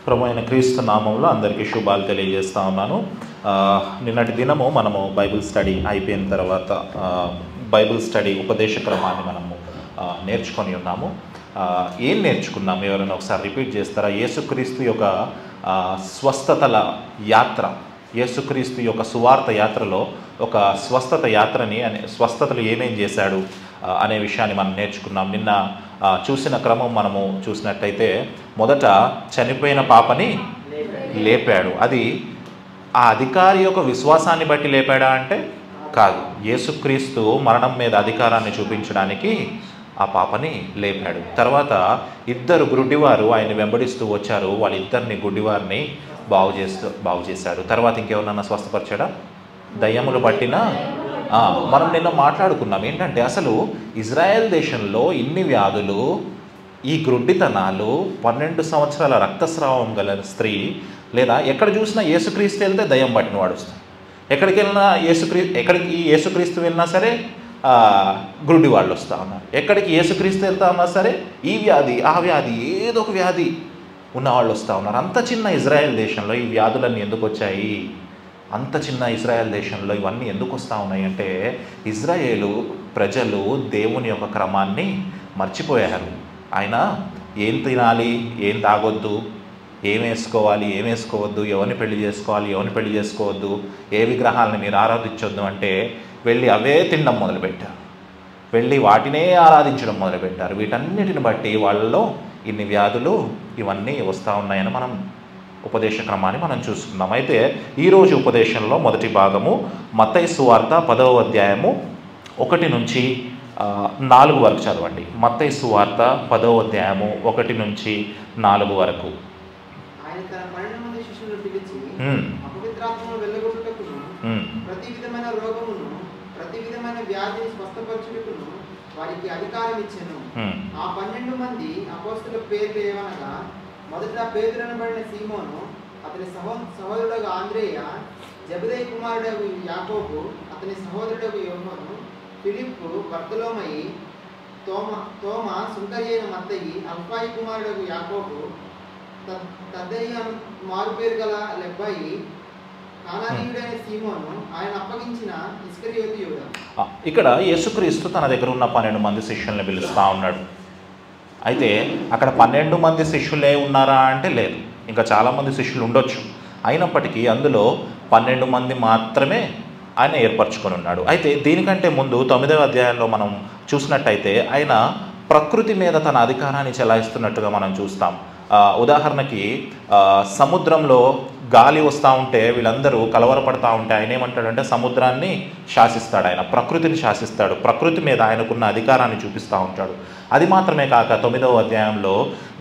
ప్రభు అయిన క్రీస్తు నామంలో అందరికీ శుభాలు తెలియజేస్తా ఉన్నాను. నిన్నటి దినము మనము బైబిల్ స్టడీ అయిపోయిన తర్వాత బైబిల్ స్టడీ ఉపదేశ క్రమాన్ని మనము నేర్చుకొని ఉన్నాము. ఏం నేర్చుకున్నాము? ఎవరైనా ఒకసారి రిపీట్ చేస్తారా? యేసుక్రీస్తు యొక్క స్వస్థతల యాత్ర, యేసుక్రీస్తు యొక్క సువార్త యాత్రలో ఒక స్వస్థత యాత్రని స్వస్థతలు ఏమేం చేశాడు అనే విషయాన్ని మనం నేర్చుకున్నాం. నిన్న చూసిన క్రమం మనము చూసినట్టయితే మొదట చనిపోయిన పాపని లేపాడు. అది ఆ అధికారి యొక్క విశ్వాసాన్ని బట్టి లేపాడా అంటే కాదు. యేసుక్రీస్తు మరణం మీద అధికారాన్ని చూపించడానికి ఆ పాపని లేపాడు. తర్వాత ఇద్దరు గుడ్డివారు ఆయన్ని వెంబడిస్తూ వచ్చారు. వాళ్ళిద్దరిని గుడ్డివారిని బాగు చేశాడు. తర్వాత ఇంకేమన్నా స్వస్థపరిచాడా? దయ్యములు పట్టిన మనం నిన్న మాట్లాడుకున్నాం ఏంటంటే అసలు ఇజ్రాయెల్ దేశంలో ఇన్ని వ్యాధులు, ఈ గ్రుడ్డితనాలు, 12 సంవత్సరాల రక్తస్రావం గల స్త్రీ, లేదా ఎక్కడ చూసినా యేసుక్రీస్తు వెళ్తే దయ్యం పట్టిన వాడు వస్తాడు. ఎక్కడికి వెళ్ళినా ఎక్కడికి యేసుక్రీస్తు వెళ్ళినా సరే గ్రుడ్డి వాళ్ళు వస్తూ ఉన్నారు. ఎక్కడికి యేసుక్రీస్తు వెళ్తా ఉన్నా సరే ఈ వ్యాధి ఆ వ్యాధి ఏదో ఒక వ్యాధి ఉన్నవాళ్ళు వస్తూ ఉన్నారు. అంత చిన్న ఇజ్రాయెల్ దేశంలో ఈ వ్యాధులన్నీ ఎందుకు వచ్చాయి? అంత చిన్న ఇజ్రాయెల్ దేశంలో ఇవన్నీ ఎందుకు వస్తూ ఉన్నాయి అంటే ఇజ్రాయేలు ప్రజలు దేవుని యొక్క క్రమాన్ని మర్చిపోయారు. ఆయన ఏం తినాలి, ఏం తాగొద్దు, ఏం వేసుకోవాలి, ఏం వేసుకోవద్దు, ఎవరిని పెళ్లి చేసుకోవాలి, ఎవరిని పెళ్లి చేసుకోవద్దు, ఏ విగ్రహాలని మీరు ఆరాధించొద్దు అంటే వెళ్ళి అవే తినడం మొదలుపెట్టారు. వెళ్ళి వాటినే ఆరాధించడం మొదలుపెట్టారు. వీటన్నిటిని బట్టి వాళ్ళలో ఇన్ని వ్యాధులు ఇవన్నీ వస్తూ ఉన్నాయని మనం ఉపదేశ క్రమాన్ని మనం చూస్తున్నాం. అయితే ఈరోజు ఉపదేశంలో మొదటి భాగము మత్తయి సువార్త 10వ అధ్యాయము 1 నుంచి 4 వరకు చదవండి. మత్తయి సువార్త 10వ అధ్యాయము 1 నుంచి 4 వరకు. ఆయన తన 12 మంది శిష్యులను పిలిచి అపవిత్రాత్మను వెళ్ళగొట్టుటకును, ప్రతి విధమైన రోగమును, ప్రతి విధమైన వ్యాధిని స్వస్థపరచుటకును వారికి అధికారం ఇచ్చెను. ఆ 12 మంది అపోస్తలుల పేర్లు ఏమనగా, మొదట పేతురు అనబడిన సీమోను, అతని సహోదరుడు ఆంద్రేయ, జబెదయి కుమారుడు యాకోబు, అతని సహోదరుడు యోహాను, ఫిలిప్పు, బర్తలోమయి, తోమా, సుంకరియైన మత్తయి, అల్ఫాయి కుమారుడు యాకోబు, తద్దయి మారుపేరు గల లెబ్బాయి, కానానీయుడైన సీమోను, ఆయన అప్పగించిన ఇస్కరియోతు యూదా. ఇక్కడ యేసుక్రీస్తు తన దగ్గర ఉన్న 12 మంది శిష్యుల్ని పిలుస్తూ ఉన్నాడు. అయితే అక్కడ 12 మంది శిష్యులే ఉన్నారా అంటే లేదు, ఇంకా చాలామంది శిష్యులు ఉండొచ్చు. అయినప్పటికీ అందులో 12 మంది మాత్రమే ఆయన ఏర్పరచుకొని ఉన్నాడు. అయితే దీనికంటే ముందు 9వ అధ్యాయంలో మనం చూసినట్టయితే ఆయన ప్రకృతి మీద తన అధికారాన్ని చెలాయిస్తున్నట్టుగా మనం చూస్తాం. ఉదాహరణకి సముద్రంలో గాలి వస్తూ ఉంటే వీళ్ళందరూ కలవరపడతా ఉంటే ఆయన ఏమంటాడంటే సముద్రాన్ని శాసిస్తాడు, ఆయన ప్రకృతిని శాసిస్తాడు, ప్రకృతి మీద ఆయనకున్న అధికారాన్ని చూపిస్తూ ఉంటాడు. అది మాత్రమే కాక 9వ అధ్యాయంలో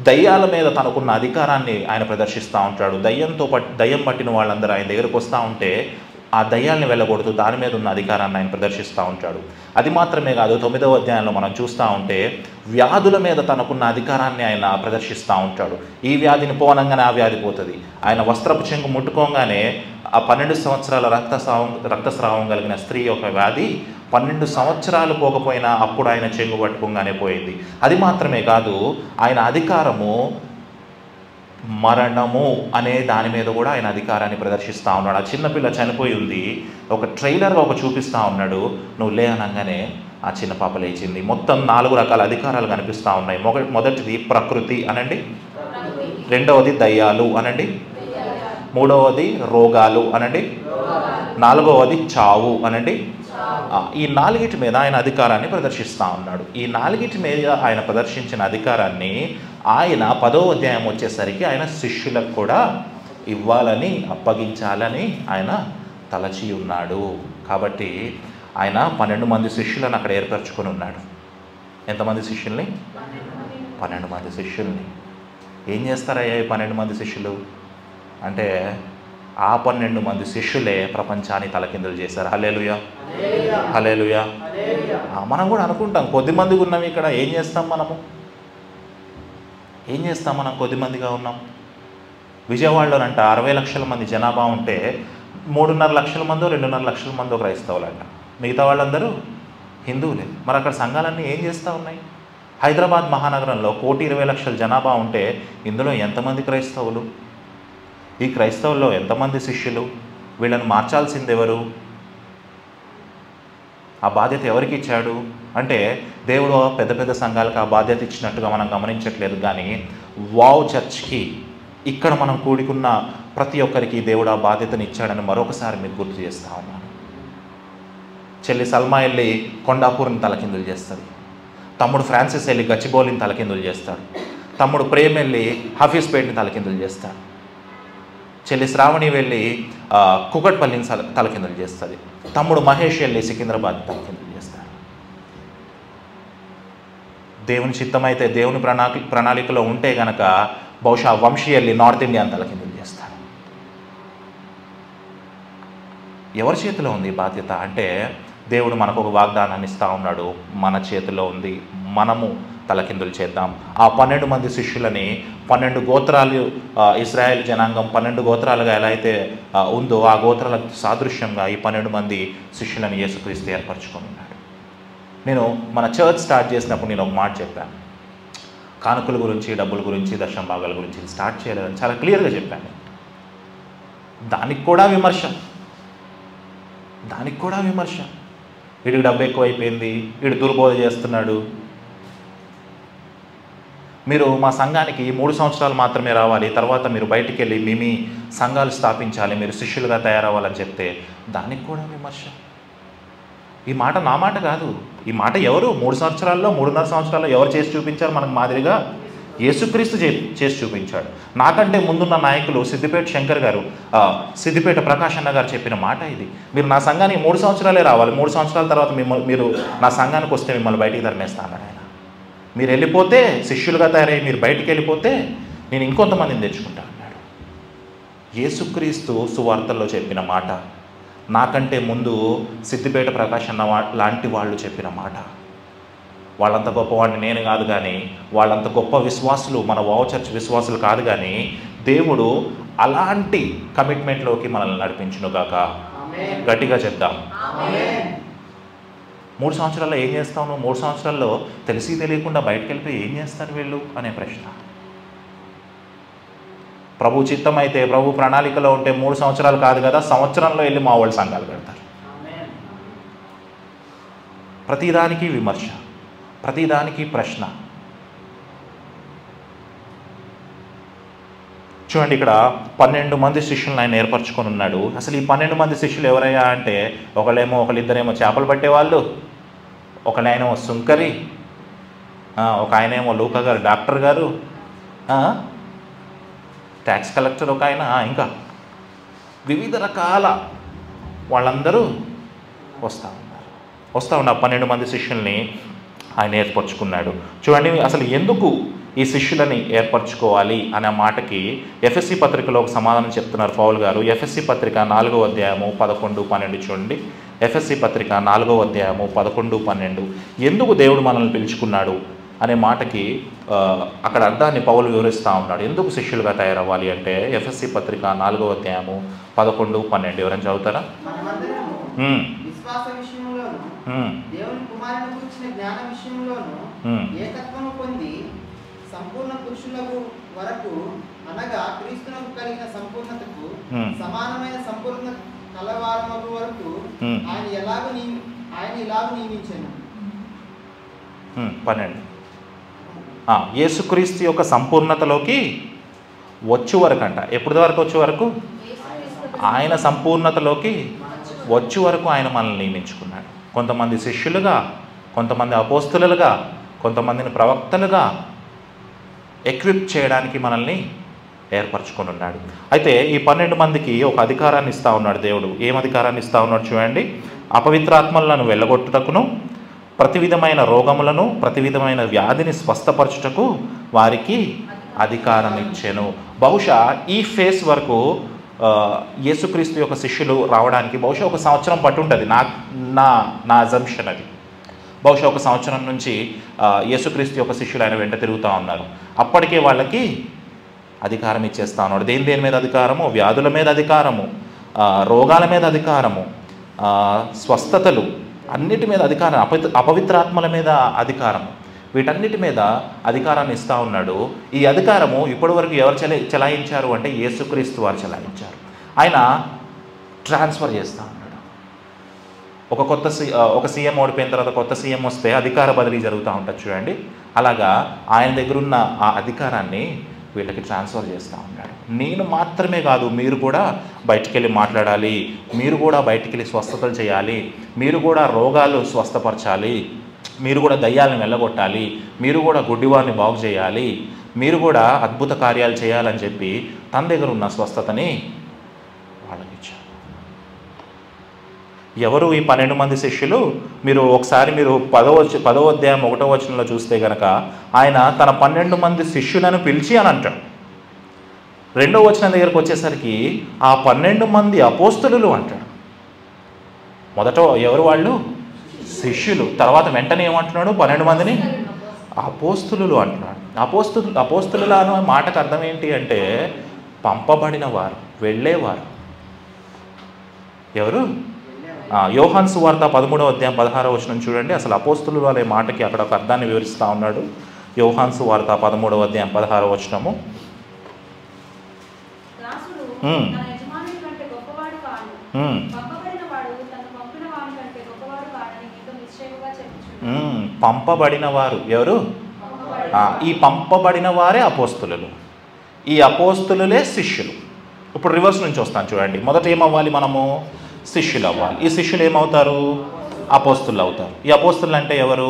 దయ్యాల మీద తనకున్న అధికారాన్ని ఆయన ప్రదర్శిస్తూ ఉంటాడు. దయ్యం పట్టిన వాళ్ళందరూ ఆయన దగ్గరకు వస్తూ ఉంటే ఆ దయ్యాల్ని వెళ్ళకూడదు, దాని మీద ఉన్న అధికారాన్ని ఆయన ప్రదర్శిస్తూ ఉంటాడు. అది మాత్రమే కాదు, 9వ అధ్యాయంలో మనం చూస్తూ ఉంటే వ్యాధుల మీద తనకున్న అధికారాన్ని ఆయన ప్రదర్శిస్తూ ఉంటాడు. ఈ వ్యాధిని పోనంగానే ఆ వ్యాధి పోతుంది. ఆయన వస్త్రపు చెంగు ముట్టుకోగానే ఆ 12 సంవత్సరాల రక్తస్రావం కలిగిన స్త్రీ యొక్క వ్యాధి 12 సంవత్సరాలు పోకపోయినా అప్పుడు ఆయన చెంగు పట్టుకోగానే పోయింది. అది మాత్రమే కాదు, ఆయన అధికారము మరణము అనే దాని మీద కూడా ఆయన అధికారాన్ని ప్రదర్శిస్తూ ఉన్నాడు. ఆ చిన్నపిల్ల చనిపోయి ఉంది, ఒక ట్రైలర్గా చూపిస్తూ ఉన్నాడు. నువ్వు లే అనగానే ఆ చిన్న పాప లేచింది. మొత్తం 4 రకాల అధికారాలు కనిపిస్తూ ఉన్నాయి. మొదటిది ప్రకృతి అనండి, రెండవది దయ్యాలు అనండి, మూడవది రోగాలు అనండి, 4వది చావు అనండి. ఈ 4 మీద ఆయన అధికారాన్ని ప్రదర్శిస్తూ ఉన్నాడు. ఈ 4 మీద ఆయన ప్రదర్శించిన అధికారాన్ని ఆయన 10వ అధ్యాయం వచ్చేసరికి ఆయన శిష్యులకు కూడా ఇవ్వాలని, అప్పగించాలని ఆయన తలచి ఉన్నాడు. కాబట్టి ఆయన 12 మంది శిష్యులను అక్కడ ఏర్పరచుకొని ఉన్నాడు. ఎంతమంది శిష్యుల్ని? 12 మంది శిష్యుల్ని. ఏం చేస్తారయ్యా ఈ 12 మంది శిష్యులు అంటే ఆ 12 మంది శిష్యులే ప్రపంచాన్ని తలకిందులు చేశారు. హల్లెలూయా, హల్లెలూయా. మనం కూడా అనుకుంటాం కొద్దిమందిగా ఉన్నాం ఇక్కడ, ఏం చేస్తాం మనం కొద్దిమందిగా ఉన్నాం. విజయవాడలోనంట 60 లక్షల మంది జనాభా ఉంటే 3.5 లక్షల మందో 2.5 లక్షల మందో క్రైస్తవులంట, మిగతా వాళ్ళందరూ హిందువులే. మరి అక్కడ సంఘాలన్నీ ఏం చేస్తూ ఉన్నాయి? హైదరాబాద్ మహానగరంలో 1,20,00,000 జనాభా ఉంటే ఇందులో ఎంతమంది క్రైస్తవులు, ఈ క్రైస్తవుల్లో ఎంతమంది శిష్యులు? వీళ్ళని మార్చాల్సింది ఎవరు? ఆ బాధ్యత ఎవరికి ఇచ్చాడు అంటే దేవుడు పెద్ద పెద్ద సంఘాలకు ఆ బాధ్యత ఇచ్చినట్టుగా మనం గమనించట్లేదు. కానీ వావ్ చర్చ్కి ఇక్కడ మనం కూడుకున్న ప్రతి ఒక్కరికి దేవుడు ఆ బాధ్యతను ఇచ్చాడని మరొకసారి మీకు గుర్తు చేస్తూ ఉన్నాను. చెల్లి సల్మా వెళ్ళి కొండాపూర్ని తలకిందులు చేస్తుంది. తమ్ముడు ఫ్రాన్సిస్ వెళ్ళి గచ్చిబౌలిని తలకిందులు చేస్తాడు. తమ్ముడు ప్రేమ్ వెళ్ళి హఫీజ్పేట్ని తలకిందులు చేస్తాడు. చెల్లి శ్రావణి వెళ్ళి కుకట్పల్లిని తలకిందులు చేస్తుంది. తమ్ముడు మహేష్ వెళ్ళి సికింద్రాబాద్ తలకిందులు చేస్తాడు. దేవుని చిత్తమైతే, దేవుని ప్రణాళికలో ఉంటే గనక బహుశా వంశీ వెళ్ళి నార్త్ ఇండియాని తలకిందులు చేస్తాడు. ఎవరి చేతిలో ఉంది బాధ్యత అంటే దేవుడు మనకు ఒక వాగ్దానాన్ని ఇస్తూ ఉన్నాడు. మన చేతిలో ఉంది. మనము తలకిందులు చేద్దాం. ఆ 12 మంది శిష్యులని 12 గోత్రాలు, ఇశ్రాయేల్ జనాంగం 12 గోత్రాలుగా ఎలా అయితే ఉందో ఆ గోత్రాలకు సాదృశ్యంగా ఈ 12 మంది శిష్యులను యేసుక్రీస్తు ఏర్పరచుకొని ఉన్నాడు. నేను మన చర్చ్ స్టార్ట్ చేసినప్పుడు నేను ఒక మాట చెప్పాను. కానుకల గురించి, డబ్బుల గురించి, దశమ భాగాల గురించి స్టార్ట్ చేయలేదని చాలా క్లియర్గా చెప్పాను. దానికి కూడా విమర్శ. వీడికి డబ్బు ఎక్కువైపోయింది, వీడు దుర్బోధ చేస్తున్నాడు, మీరు మా సంఘానికి 3 సంవత్సరాలు మాత్రమే రావాలి, తర్వాత మీరు బయటికి వెళ్ళి మీ సంఘాలు స్థాపించాలి, మీరు శిష్యులుగా తయారవ్వాలని చెప్తే దానికి కూడా విమర్శ. ఈ మాట నా మాట కాదు. ఈ మాట ఎవరు 3 సంవత్సరాల్లో 3.5 సంవత్సరాల్లో ఎవరు చేసి చూపించారు మనకు మాదిరిగా? యేసుక్రీస్తు చేసి చూపించాడు. నాకంటే ముందున్న నాయకులు సిద్దిపేట శంకర్ గారు, సిద్దిపేట ప్రకాష్ అన్న గారు చెప్పిన మాట ఇది. మీరు నా సంఘానికి 3 సంవత్సరాలే రావాలి, 3 సంవత్సరాల తర్వాత మీరు నా సంఘానికి వస్తే మిమ్మల్ని బయటికి తరిమేస్తాను ఆయన. మీరు వెళ్ళిపోతే, శిష్యులుగా తయారయ్యి మీరు బయటికి వెళ్ళిపోతే నేను ఇంకొంతమందిని తెచ్చుకుంటా అన్నాడు. యేసుక్రీస్తు సువార్తల్లో చెప్పిన మాట, నాకంటే ముందు సిద్దిపేట ప్రకాష్ అన్న లాంటి వాళ్ళు చెప్పిన మాట. వాళ్ళంత గొప్పవాడిని నేను కాదు, కానీ వాళ్ళంత గొప్ప విశ్వాసులు మన వావ్ చర్చ్ విశ్వాసులు కాదు, కానీ దేవుడు అలాంటి కమిట్మెంట్లోకి మనల్ని నడిపించును గాక. గట్టిగా చెప్దాం. 3 సంవత్సరాల్లో ఏం చేస్తాను? 3 సంవత్సరాల్లో తెలిసి తెలియకుండా బయటకు వెళ్ళిపోయి ఏం చేస్తారు వీళ్ళు అనే ప్రశ్న. ప్రభు చిత్తం అయితే, ప్రభు ప్రణాళికలో ఉంటే 3 సంవత్సరాలు కాదు కదా, సంవత్సరంలో వెళ్ళి మా వాళ్ళు సంఘాలు పెడతారు. ప్రతిదానికి విమర్శ, ప్రతిదానికి ప్రశ్న. చూడండి, ఇక్కడ 12 మంది శిష్యులను ఆయన ఏర్పరచుకొని ఉన్నాడు. అసలు ఈ 12 మంది శిష్యులు ఎవరయ్యా అంటే ఒకళ్ళిద్దరేమో చేపలు పట్టేవాళ్ళు, ఒకళ్ళేమో సుంకరి, ఒక ఆయనేమో లూకా గారు డాక్టర్ గారు, ట్యాక్స్ కలెక్టర్ ఒక ఆయన, ఇంకా వివిధ రకాల వాళ్ళందరూ వస్తూ ఉన్నారు. 12 మంది శిష్యుల్ని ఆయన ఏర్పరచుకున్నాడు. చూడండి, అసలు ఎందుకు ఈ శిష్యులని ఏర్పరచుకోవాలి అనే మాటకి ఎఫ్ఎస్సి పత్రికలో ఒక సమాధానం చెప్తున్నారు పౌలు గారు. ఎఫ్ఎస్సి పత్రిక 4వ అధ్యాయము 11-12 చూడండి. ఎఫ్ఎస్సి పత్రిక 4వ అధ్యాయము 11-12 ఎందుకు దేవుడు మనల్ని పిలుచుకున్నాడు అనే మాటకి అక్కడ అర్థాన్ని పౌలు వివరిస్తూ ఉన్నాడు. ఎందుకు శిష్యులుగా తయారవ్వాలి అంటే ఎఫ్ఎస్సి పత్రిక 4వ అధ్యాయము 11-12 ఎవరైనా చదువుతారా? దేవుని కుమారుని గురించిన జ్ఞాన విషయంలోను ఏకత్వము పొంది సంపూర్ణ పురుషులకు వరకు, అనగా క్రీస్తునకు కలిగిన సంపూర్ణతకు సమానమైన సంపూర్ణ కలవారము వరకు ఆయన ఇలాగ నియమించాను. 12 యేసుక్రీస్తు యొక్క సంపూర్ణతలోకి వచ్చే వరకు అంట. ఎప్పటి వరకు వచ్చే వరకు? ఆయన సంపూర్ణతలోకి వచ్చే వరకు ఆయన మనల్ని నియమించుకున్నాడు. కొంతమంది శిష్యులుగా, కొంతమంది అపోస్తులుగా, కొంతమందిని ప్రవక్తలుగా ఎక్విప్ చేయడానికి మనల్ని ఏర్పరచుకొని ఉన్నాడు. అయితే ఈ 12 మందికి ఒక అధికారాన్ని ఇస్తూ ఉన్నాడు దేవుడు. ఏం అధికారాన్ని ఇస్తూ ఉన్నాడు చూడండి. అపవిత్రాత్మలను వెళ్ళగొట్టుటకును, ప్రతి విధమైన రోగములను, ప్రతి విధమైన వ్యాధిని స్వస్థపరచుటకు వారికి అధికారం ఇచ్చెను. బహుశా ఈ ఫేస్ వరకు యేసుక్రీస్తు యొక్క శిష్యులు రావడానికి బహుశా 1 సంవత్సరం పట్టుంటుంది. నా అజంప్షన్ అది. బహుశా 1 సంవత్సరం నుంచి యేసుక్రీస్తు యొక్క శిష్యులు ఆయన వెంట తిరుగుతూ ఉన్నారు. అప్పటికే వాళ్ళకి అధికారం ఇచ్చేస్తా ఉన్నాడు. దేని మీద అధికారము? వ్యాధుల మీద అధికారము, రోగాల మీద అధికారము, స్వస్థతలు, అన్నిటి మీద అధికారం, అపవిత్రాత్మల మీద అధికారము, వీటన్నిటి మీద అధికారాన్ని ఇస్తూ ఉన్నాడు. ఈ అధికారము ఇప్పటివరకు ఎవరు చెలాయించారు అంటే యేసుక్రీస్తు వారు చెలాయించారు. ఆయన ట్రాన్స్ఫర్ చేస్తూ ఉన్నాడు. ఒక సీఎం ఓడిపోయిన తర్వాత కొత్త సీఎం వస్తే అధికార బదిలీ జరుగుతూ ఉంటుంది చూడండి. అలాగా ఆయన దగ్గరున్న ఆ అధికారాన్ని వీళ్ళకి ట్రాన్స్ఫర్ చేస్తూ ఉన్నాడు. నేను మాత్రమే కాదు, మీరు కూడా బయటికి వెళ్ళి మాట్లాడాలి, మీరు కూడా బయటికి వెళ్ళి స్వస్థతలు చేయాలి, మీరు కూడా రోగాలు స్వస్థపరచాలి, మీరు కూడా దయ్యాలను వెళ్ళగొట్టాలి, మీరు కూడా గుడ్డివారిని బాగు చేయాలి, మీరు కూడా అద్భుత కార్యాలు చేయాలని చెప్పి తన దగ్గర ఉన్న స్వస్థతని వాళ్ళకి ఇచ్చారు. ఎవరు ఈ 12 మంది శిష్యులు? మీరు ఒకసారి 10వ అధ్యాయం 1వ వచనంలో చూస్తే కనుక ఆయన తన 12 మంది శిష్యులను పిలిచి అని అంటాడు. 2వ వచనం దగ్గరకు వచ్చేసరికి ఆ 12 మంది అపోస్తలులు అంటాడు. మొదట ఎవరు వాళ్ళు? శిష్యులు. తర్వాత వెంటనే ఏమంటున్నాడు? 12 మందిని అపోస్తలులు అంటున్నాడు. అపోస్తలులు అనే మాటకు అర్థం ఏంటి అంటే పంపబడిన వారు, వెళ్ళేవారు. ఎవరు? యోహాను సువార్త 13వ అధ్యాయం 16వ వచనం చూడండి. అసలు అపోస్తలులు అనే మాటకి అక్కడ ఒక అర్థాన్ని వివరిస్తూ ఉన్నాడు. యోహాను సువార్త 13వ అధ్యాయం 16వ వచనము. పంపబడిన వారు ఎవరు? ఈ పంపబడిన వారే అపోస్తలులు, ఈ అపోస్తలులే శిష్యులు. ఇప్పుడు రివర్స్ నుంచి వస్తాను చూడండి. మొదట ఏమవ్వాలి? మనము శిష్యులు అవ్వాలి. ఈ శిష్యులు ఏమవుతారు? అపోస్తులు అవుతారు. ఈ అపోస్తులు అంటే ఎవరు?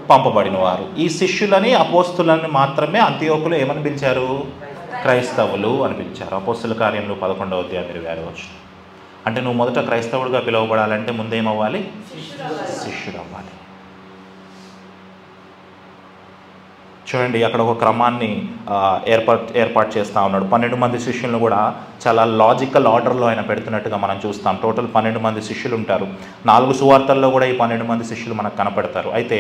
పంపబడిన వారు. ఈ శిష్యులని అపోస్తులని మాత్రమే అంతియోకులు ఏమని పిలిచారు? క్రైస్తవులు అని పిలిచారు. అపోస్తుల కార్యంలో 11వ అధ్యాయం 26వ వచనం. అంటే నువ్వు మొదట క్రైస్తవుడిగా పిలువబడాలంటే ముందేమవ్వాలి? శిష్యుడు అవ్వాలి. చూడండి, అక్కడ ఒక క్రమాన్ని ఏర్పాటు చేస్తూ ఉన్నాడు. 12 మంది శిష్యులను కూడా చాలా లాజికల్ ఆర్డర్లో ఆయన పెడుతున్నట్టుగా మనం చూస్తాం. టోటల్ 12 మంది శిష్యులు ఉంటారు. 4 సువార్తల్లో కూడా ఈ 12 మంది శిష్యులు మనకు కనపడతారు. అయితే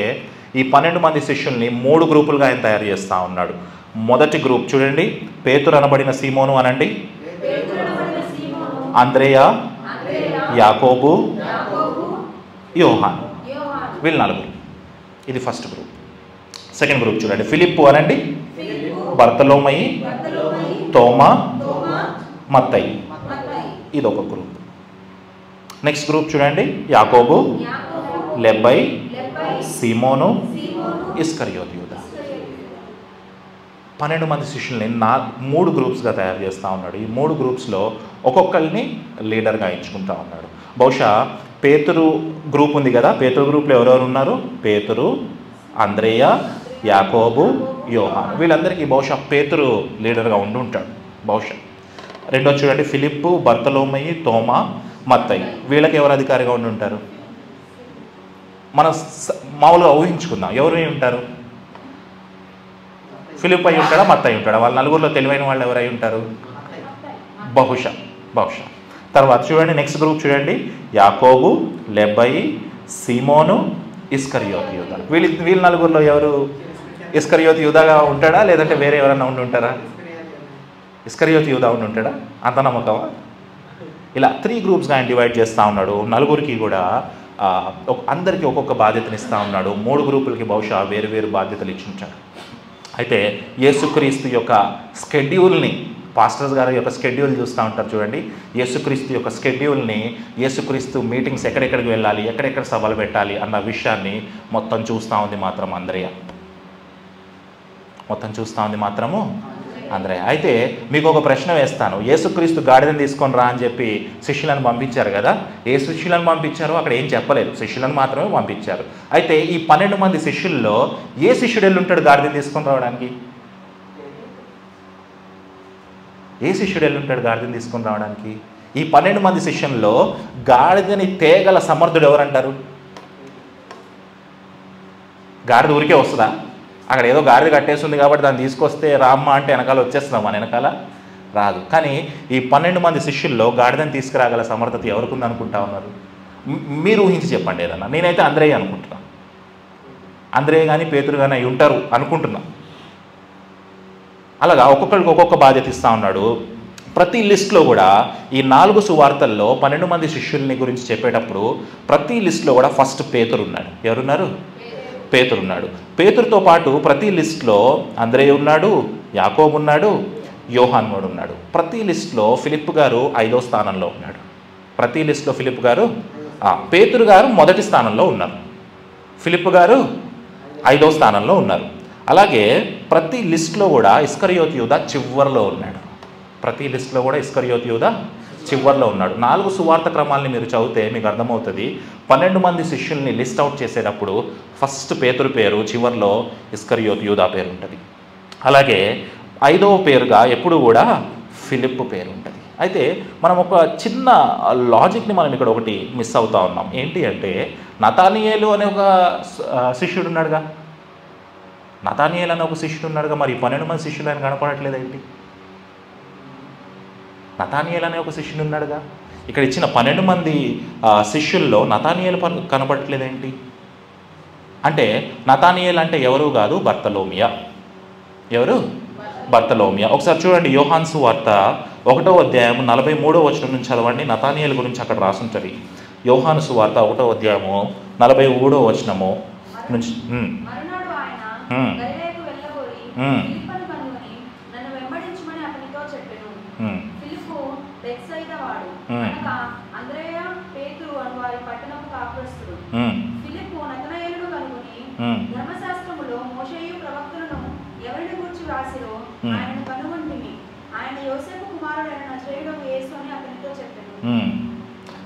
ఈ 12 మంది శిష్యుల్ని 3 గ్రూపులుగా ఆయన తయారు చేస్తూ ఉన్నాడు. మొదటి గ్రూప్ చూడండి, పేతురు అనబడిన సీమోను అనండి, అంద్రేయ, యాకోబు, యోహాను, వీళ్ళు 4. ఇది ఫస్ట్ గ్రూప్. సెకండ్ గ్రూప్ చూడండి, ఫిలిప్పు అనండి, బర్తలోమయి, తోమా, మత్తయి, ఇది ఒక గ్రూప్. నెక్స్ట్ గ్రూప్ చూడండి, యాకోబు, లెబ్బై, సీమోను, ఇస్కరియోతు యూదా. 12 మంది శిష్యుల్ని 3 గ్రూప్స్గా తయారు చేస్తూ ఉన్నాడు. ఈ 3 గ్రూప్స్లో ఒక్కొక్కరిని లీడర్గా ఎంచుకుంటా ఉన్నాడు. బహుశా పేతురు గ్రూప్ ఉంది కదా, పేతురు గ్రూప్లో ఎవరెవరు ఉన్నారు? పేతురు, అంద్రేయ, యాకోబు, యోహాను. వీళ్ళందరికీ బహుశా పేతురు లీడర్గా ఉండి ఉంటాడు బహుశా. రెండో చూడండి, ఫిలిప్పు, బర్తలోమయి, తోమా, మత్తయి, వీళ్ళకి ఎవరు అధికారిగా ఉండి ఉంటారు? మనం మామూలుగా ఊహించుకుందాం, ఎవరు ఉంటారు? ఫిలిప్ అయి ఉంటాడా, మత్తయి ఉంటాడా? వాళ్ళ 4లో తెలివైన వాళ్ళు ఎవరై ఉంటారు? బహుశా. తర్వాత చూడండి, నెక్స్ట్ గ్రూప్ చూడండి, యాకోబు, లెబ్బయి, సీమోను, ఇస్కరియోతు యూదా. వీళ్ళ 4లో ఎవరు? ఇస్కరియోతు యూదాగా ఉంటాడా, లేదంటే వేరే ఎవరైనా ఉండి ఉంటారా? ఇస్కరియోతు యూదా ఉండి ఉంటాడా? అంత నమ్మకమా? ఇలా 3 గ్రూప్స్గా ఆయన డివైడ్ చేస్తూ ఉన్నాడు. 4కి కూడా అందరికీ ఒక్కొక్క బాధ్యతను ఇస్తూ ఉన్నాడు. 3 గ్రూపులకి బహుశా వేరు వేరు బాధ్యతలు ఇచ్చి ఉంటాడు. అయితే యేసుక్రీస్తు యొక్క స్కెడ్యూల్ని, పాస్టర్స్ గారి యొక్క స్కెడ్యూల్ చూస్తూ ఉంటారు చూడండి. యేసుక్రీస్తు యొక్క స్కెడ్యూల్ని, యేసుక్రీస్తు మీటింగ్స్ ఎక్కడెక్కడికి వెళ్ళాలి, ఎక్కడెక్కడ సభలు పెట్టాలి అన్న విషయాన్ని మొత్తం చూస్తూ ఉంది మాత్రం అంద్రేయ. అయితే మీకు ఒక ప్రశ్న వేస్తాను. యేసుక్రీస్తు గాడిదని తీసుకొని రా అని చెప్పి శిష్యులను పంపించారు కదా. ఏ శిష్యులను పంపించారో అక్కడ ఏం చెప్పలేదు, శిష్యులను మాత్రమే పంపించారు. అయితే ఈ 12 మంది శిష్యుల్లో ఏ శిష్యుడు వెళ్ళి ఉంటాడు గాడిదని తీసుకొని రావడానికి? ఏ శిష్యుడు వెళ్ళి ఉంటాడు గాడిదని తీసుకొని రావడానికి? ఈ 12 మంది శిష్యుల్లో గాడిదని తేగల సమర్థుడు ఎవరంటారు? గాడిద ఊరికే వస్తుందా? అక్కడ ఏదో గాడిద కట్టేస్తుంది కాబట్టి దాన్ని తీసుకొస్తే రామ్మ అంటే వెనకాల వచ్చేస్తున్నాం, మన వెనకాల రాదు. కానీ ఈ 12 మంది శిష్యుల్లో గాడిదని తీసుకురాగల సమర్థత ఎవరికి ఉంది అనుకుంటా ఉన్నారు? మీరు ఊహించి చెప్పండి ఏదన్నా. నేనైతే అంద్రేయ అనుకుంటున్నా. అంద్రేయ కానీ పేతురు కానీ అయి ఉంటారు అనుకుంటున్నా. అలాగా ఒక్కొక్కరికి ఒక్కొక్క బాధ్యత ఇస్తూ ఉన్నాడు. ప్రతి లిస్ట్లో కూడా ఈ 4 సువార్తల్లో 12 మంది శిష్యుల్ని గురించి చెప్పేటప్పుడు ప్రతి లిస్ట్లో కూడా ఫస్ట్ పేతురు ఉన్నాడు. ఎవరున్నారు? పేతురు ఉన్నాడు. పేతురుతో పాటు ప్రతి లిస్ట్లో అంద్రేయ ఉన్నాడు, యాకోబు ఉన్నాడు, యోహాన్ కూడా ఉన్నాడు. ప్రతి లిస్ట్లో ఫిలిప్ గారు 5వ స్థానంలో ఉన్నాడు. ప్రతి లిస్ట్లో ఫిలిప్ గారు, పేతురు గారు మొదటి స్థానంలో ఉన్నారు, ఫిలిప్ గారు 5వ స్థానంలో ఉన్నారు. అలాగే ప్రతి లిస్ట్లో కూడా ఇస్కరియోతు యూదా చివరిలో ఉన్నాడు. ప్రతి లిస్ట్లో కూడా ఇస్కరియోతు యూదా చివరిలో ఉన్నాడు. 4 సువార్త క్రమాలని మీరు చదివితే మీకు అర్థమవుతుంది. 12 మంది శిష్యుల్ని లిస్ట్ అవుట్ చేసేటప్పుడు ఫస్ట్ పేతురు పేరు, చివరిలో ఇస్కరియోతు యూదా పేరు ఉంటుంది. అలాగే 5వ పేరుగా ఎప్పుడు కూడా ఫిలిప్ పేరు ఉంటుంది. అయితే మనం ఒక చిన్న లాజిక్ని మనం ఇక్కడ ఒకటి మిస్ అవుతా ఉన్నాం. ఏంటి అంటే నతానియేలు అనే ఒక శిష్యుడు ఉన్నాడుగా, నతానియేలు అనే ఒక శిష్యుడు ఉన్నాడుగా, మరి 12 మంది శిష్యులు ఆయన కనపడట్లేదు ఏంటి? నతానియేలు అనే ఒక శిష్యుడు ఉన్నాడుగా, ఇక్కడ ఇచ్చిన 12 మంది శిష్యుల్లో నతానియేలు కనపడట్లేదేంటి అంటే, నతానియేలు అంటే ఎవరు కాదు, బర్తలోమియా. ఎవరు? బర్తలోమియా. ఒకసారి చూడండి, యోహాను సువార్త 1వ అధ్యాయం 43వ వచనం నుంచి చదవండి. నతానియేలు గురించి అక్కడ రాసుంటుంది. యోహాను సువార్త 1వ అధ్యాయము 43వ వచనము నుంచి.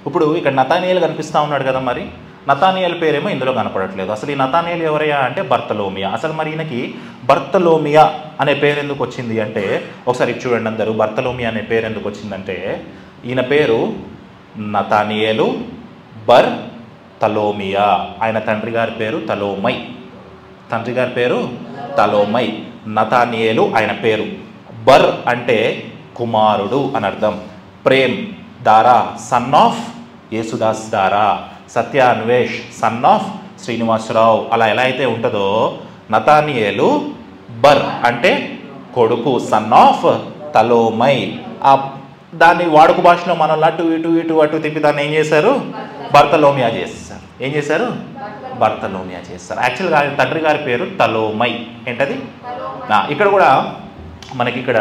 ఇప్పుడు ఇక్కడ నతానియేలు కనిపిస్తూ ఉన్నాడు కదా, మరి నతానియేలు పేరేమో ఇందులో కనపడట్లేదు. అసలు ఈ నతానియేలు ఎవరయ్యా అంటే బర్తలోమియా. అసలు మరి ఈయనకి బర్తలోమియా అనే పేరు ఎందుకు వచ్చింది అంటే, ఒకసారి చూడండి అందరూ, బర్తలోమియా అనే పేరు ఎందుకు వచ్చిందంటే, ఈయన పేరు నతానియేలు బర్ తలోమియా. ఆయన తండ్రి గారి పేరు తలోమై. తండ్రి గారి పేరు తలోమై. నతానియేలు ఆయన పేరు. బర్ అంటే కుమారుడు అని అర్థం. ప్రేమ్ దారా సన్ ఆఫ్ యేసుదాస్ దారా, సత్య అన్వేష్ సన్ ఆఫ్ శ్రీనివాసరావు. అలా ఎలా అయితే ఉంటుందో నతానియేలు బర్ అంటే కొడుకు, సన్ ఆఫ్ తలోమై. దాన్ని వాడుక భాషలో మనం అటు ఇటు ఇటు అటు తిప్పి దాన్ని ఏం చేశారు? బర్తలోమియా చేస్తారు. ఏం చేశారు? బర్తలోమియా చేస్తారు. యాక్చువల్గా ఆయన తండ్రి గారి పేరు తలోమై. ఏంటది? ఇక్కడ కూడా మనకి ఇక్కడ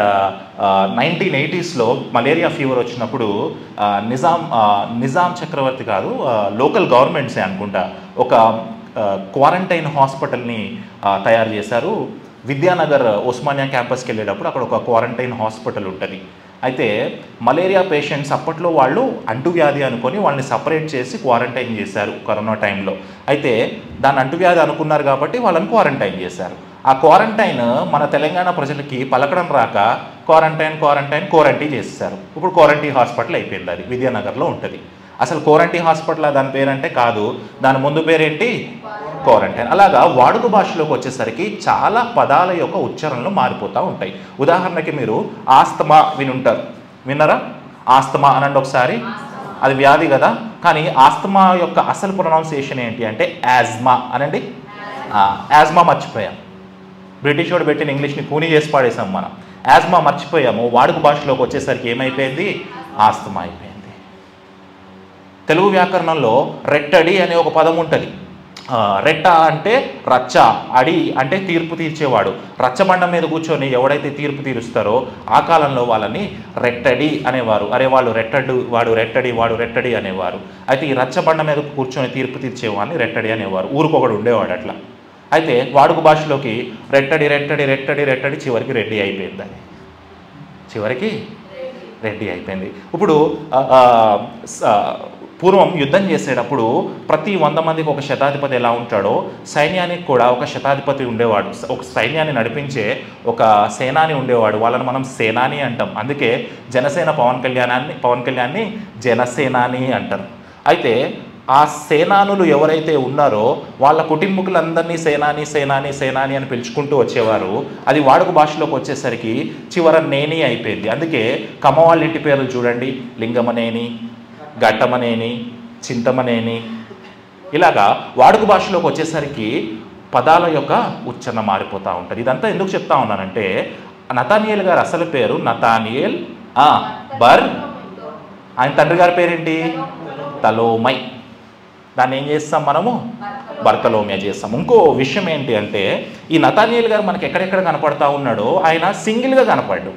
1980sలో మలేరియా ఫీవర్ వచ్చినప్పుడు నిజాం చక్రవర్తి కాదు, లోకల్ గవర్నమెంట్సే అనుకుంటా, ఒక క్వారంటైన్ హాస్పిటల్ని తయారు చేశారు. విద్యానగర్ ఉస్మానియా క్యాంపస్కి వెళ్ళేటప్పుడు అక్కడ ఒక క్వారంటైన్ హాస్పిటల్ ఉంటుంది. అయితే మలేరియా పేషెంట్స్ అప్పట్లో వాళ్ళు అంటువ్యాధి అనుకొని వాళ్ళని సపరేట్ చేసి క్వారంటైన్ చేశారు కరోనా టైంలో. అయితే దాన్ని అంటువ్యాధి అనుకున్నారు కాబట్టి వాళ్ళని క్వారంటైన్ చేశారు. ఆ క్వారంటైన్ మన తెలంగాణ ప్రజలకి పలకడం రాక క్వారంటైన్ చేసేసారు. ఇప్పుడు క్వారంటైన్ హాస్పిటల్ అయిపోయింది. అది విద్యానగర్లో ఉంటుంది. అసలు క్వారంటైన్ హాస్పిటల్ దాని పేరంటే కాదు, దాని ముందు పేరేంటి? క్వారంటైన్. అలాగా వాడుక భాషలోకి వచ్చేసరికి చాలా పదాల యొక్క ఉచ్చారణలు మారిపోతూ ఉంటాయి. ఉదాహరణకి మీరు ఆస్తమా వినుంటారు, విన్నారా? ఆస్తమా అనండి ఒకసారి. అది వ్యాధి కదా, కానీ ఆస్తమా యొక్క అసలు ప్రొనౌన్సియేషన్ ఏంటి అంటే యాజ్మా అనండి. యాజ్మా మర్చిపోయాం. బ్రిటిష్ వాడు పెట్టిన ఇంగ్లీష్ని కూని చేసి పాడేసాం మనం. యాజ్మా మర్చిపోయాము. వాడుక భాషలోకి వచ్చేసరికి ఏమైపోయింది? ఆస్తమా అయిపోయింది. తెలుగు వ్యాకరణంలో రెట్టడి అనే ఒక పదం ఉంటుంది. రెట్ట అంటే రచ్చ, అడి అంటే తీర్పు తీర్చేవాడు. రచ్చబండ మీద కూర్చొని ఎవడైతే తీర్పు తీరుస్తారో ఆ కాలంలో వాళ్ళని రెట్టడి అనేవారు. అరే వాళ్ళు రెట్టడు, వాడు రెట్టడి అనేవారు. అయితే ఈ రచ్చబండ మీద కూర్చొని తీర్పు తీర్చేవాడిని రెట్టడి అనేవారు. ఊరికొకడు ఉండేవాడు అట్లా. అయితే వాడుక భాషలోకి రెట్టడి చివరికి రెడ్డి అయిపోయింది. అది చివరికి రెడ్డి అయిపోయింది. ఇప్పుడు పూర్వం యుద్ధం చేసేటప్పుడు ప్రతి 100 మందికి ఒక శతాధిపతి ఎలా ఉంటాడో సైన్యానికి కూడా ఒక శతాధిపతి ఉండేవాడు. ఒక సైన్యాన్ని నడిపించే ఒక సేనాని ఉండేవాడు. వాళ్ళని మనం సేనాని అంటాం. అందుకే జనసేన పవన్ కళ్యాణ్ని జనసేనాని అంటారు. అయితే ఆ సేనానులు ఎవరైతే ఉన్నారో వాళ్ళ కుటుంబకులందరినీ సేనాని అని పిలుచుకుంటూ వచ్చేవారు. అది వాడుక భాషలోకి వచ్చేసరికి చివర నేని అయిపోయింది. అందుకే కమ్మవాళ్ళ ఇంటి పేర్లు చూడండి, లింగమనేని, గట్టమనేని, చింతమనేని. ఇలాగా వాడుక భాషలోకి వచ్చేసరికి పదాల యొక్క ఉచ్చారణ మారిపోతూ ఉంటుంది. ఇదంతా ఎందుకు చెప్తా ఉన్నానంటే, నతానియేల్ గారు అసలు పేరు నతానియేల్ బర్. ఆయన తండ్రి గారి పేరేంటి? తలోమై. దాన్ని ఏం చేస్తాం మనము? బర్తలోమ్య చేస్తాం. ఇంకో విషయం ఏంటి అంటే ఈ నతానియేలు గారు మనకి ఎక్కడెక్కడ కనపడతా ఉన్నాడో ఆయన సింగిల్గా కనపడ్డు.